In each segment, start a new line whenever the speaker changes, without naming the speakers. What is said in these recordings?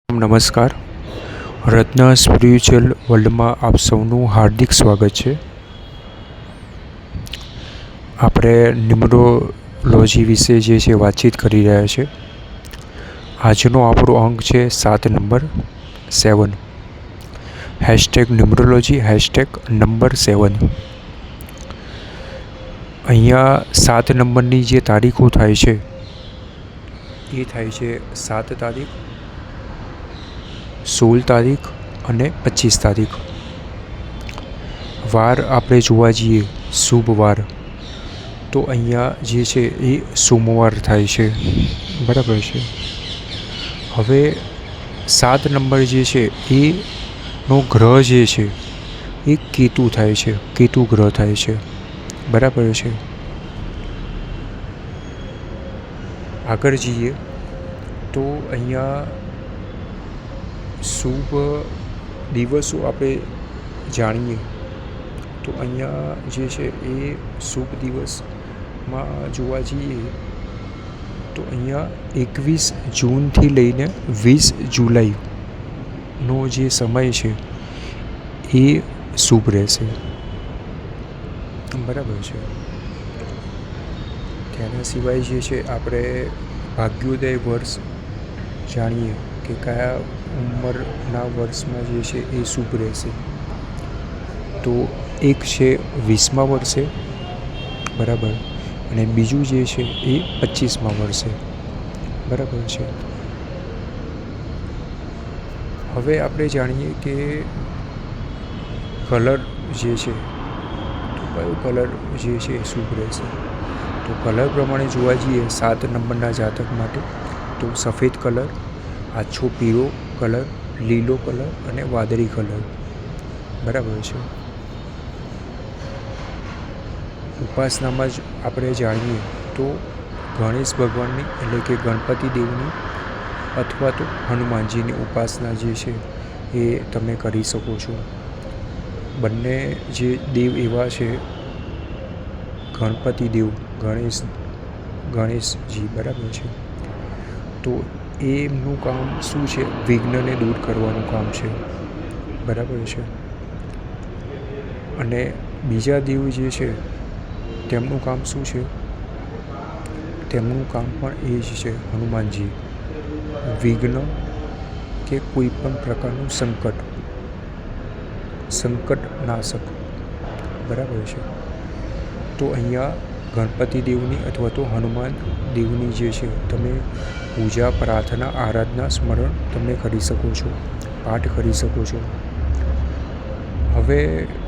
નમસ્કાર. રત્ન સ્પિરિચ્યુઅલ વર્લ્ડમાં આપ સૌનું હાર્દિક સ્વાગત છે. આપણે ન્યુમરોલોજી વિશે જે છે વાતચીત કરી રહ્યા છે. આજનો આપણો અંક છે 7 નંબર 7. #Numerology number 7. અહીંયા 7 નંબરની જે તારીખો થાય છે એ થાય છે 7 તારીખ, 16 તારીખ અને 25 તારીખ. વાર આપણે જોવા જઈએ શુભ વાર, તો અહીંયા જે છે એ સોમવાર થાય છે. બરાબર છે. હવે 7 નંબર જે છે એનો ગ્રહ જે છે એ કેતુ થાય છે, કેતુ ગ્રહ થાય છે. બરાબર છે. આગળ જઈએ તો અહીંયા શુભ દિવસો આપણે જાણીએ તો અહીંયા જે છે એ શુભ દિવસમાં જોવા જઈએ તો અહીંયા 21 જૂનથી લઈને 20 જુલાઈનો જે સમય છે એ શુભ રહેશે. બરાબર છે. તેના સિવાય જે છે આપણે ભાગ્યોદય વર્ષ જાણીએ કે કયા ઉંમરના વર્ષમાં જે છે એ શુભ રહેશે. તો એક છે 20મા વર્ષે, બરાબર, અને બીજું જે છે એ 25મા વર્ષે. બરાબર છે. હવે આપણે જાણીએ કે કલર જે છે, તો કયો કલર જે છે એ શુભ રહેશે. તો કલર પ્રમાણે જોવા જઈએ 7 નંબરના જાતક માટે તો સફેદ કલર, આછો પીળો કલર, લીલો કલર અને વાદળી કલર. બરાબર છે. ઉપાસનામાં જ આપણે જાણીએ તો ગણેશ ભગવાનની એટલે કે ગણપતિ દેવની અથવા તો હનુમાનજીની ઉપાસના જે છે એ તમે કરી શકો છો. બંને જે દેવ એવા છે, ગણપતિ દેવ, ગણેશજી, બરાબર છે, તો એમનું કામ શું છે? વિઘ્નને દૂર કરવાનું કામ છે. બરાબર છે. અને બીજા દેવ જે છે તેમનું કામ શું છે? તેમનું કામ પણ એ જ છે, હનુમાનજી, વિઘ્ન કે કોઈ પણ પ્રકારનું સંકટ નાશક. બરાબર છે. તો અહીંયા ગણપતિ દેવની અથવા તો હનુમાન દેવની જે છે તમે પૂજા, પ્રાર્થના, આરાધના, સ્મરણ તમે કરી શકો છો, પાઠ કરી શકો છો. હવે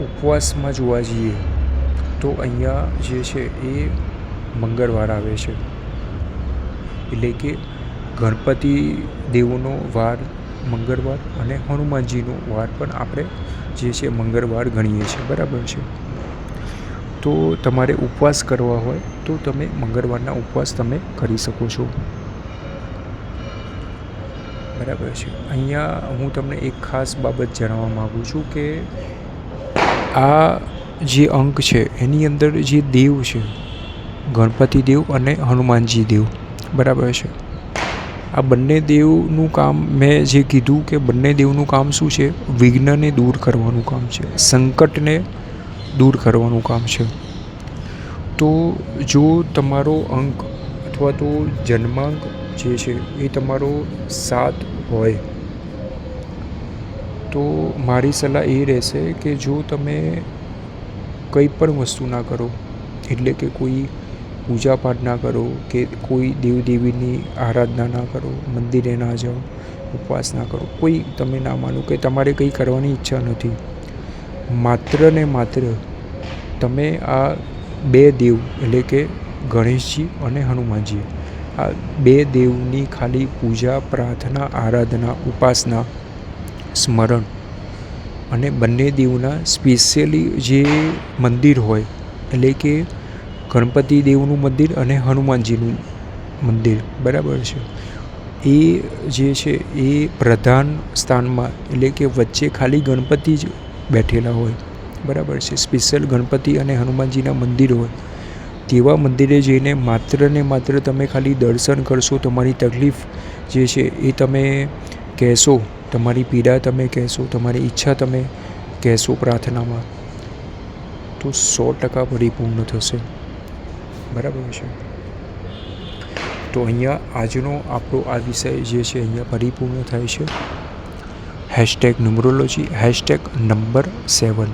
ઉપવાસમાં જોવા જઈએ તો અહીંયા જે છે એ મંગળવાર આવે છે, એટલે કે ગણપતિ દેવનો વાર મંગળવાર અને હનુમાનજીનો વાર પણ આપણે જે છે મંગળવાર ગણીએ છીએ. બરાબર છે. તો તમારે ઉપવાસ કરવા હોય તો તમે મંગળવારના ઉપવાસ તમે કરી શકો છો. બરાબર છે. અહીંયા હું તમને એક ખાસ બાબત જણાવવા માગું છું કે આ જે અંક છે એની અંદર જે દેવ છે, ગણપતિ દેવ અને હનુમાનજી દેવ, બરાબર છે, આ બંને દેવનું કામ મેં જે કીધું કે બંને દેવનું કામ શું છે? વિઘ્નને દૂર કરવાનું કામ છે, સંકટને દૂર કરવાનું કામ છે. તો જો તમારો અંક અથવા તો જન્માંક જે છે એ તમારો 7 હોય તો મારી સલાહ એ રહેશે કે જો તમે કંઈ પણ વસ્તુ ના કરો, એટલે કે કોઈ પૂજા પાઠ ના કરો કે કોઈ દેવદેવીની આરાધના ના કરો, મંદિરે ના જાઓ, ઉપવાસ ના કરો, કોઈ તમે ના માનો કે તમારે કંઈ કરવાની ઈચ્છા નથી, માત્ર ને માત્ર તમે આ 2 દેવ એટલે કે ગણેશજી અને હનુમાનજી, આ 2 દેવની ખાલી પૂજા, પ્રાર્થના, આરાધના, ઉપાસના, સ્મરણ અને બંને દેવના સ્પેશિયલી જે મંદિર હોય, એટલે કે ગણપતિ દેવનું મંદિર અને હનુમાનજીનું મંદિર, બરાબર છે, એ જે છે એ પ્રધાન સ્થાનમાં, એટલે કે વચ્ચે ખાલી ગણપતિ જ બેઠેલા હોય. બરાબર છે. સ્પેશિયલ ગણપતિ અને હનુમાનજીના મંદિર હોય તેવા મંદિરે જઈને માત્ર ને માત્ર તમે ખાલી દર્શન કરશો, તમારી તકલીફ જે છે એ તમે કહેશો, તમારી પીડા તમે કહેશો, તમારી ઈચ્છા તમે કહેશો પ્રાર્થનામાં, તો 100% પરિપૂર્ણ થશે. બરાબર છે. તો અહીંયા આજનો આપણો આ વિષય જે છે અહીંયા પરિપૂર્ણ થાય છે. #ન્યુમરોલોજી #7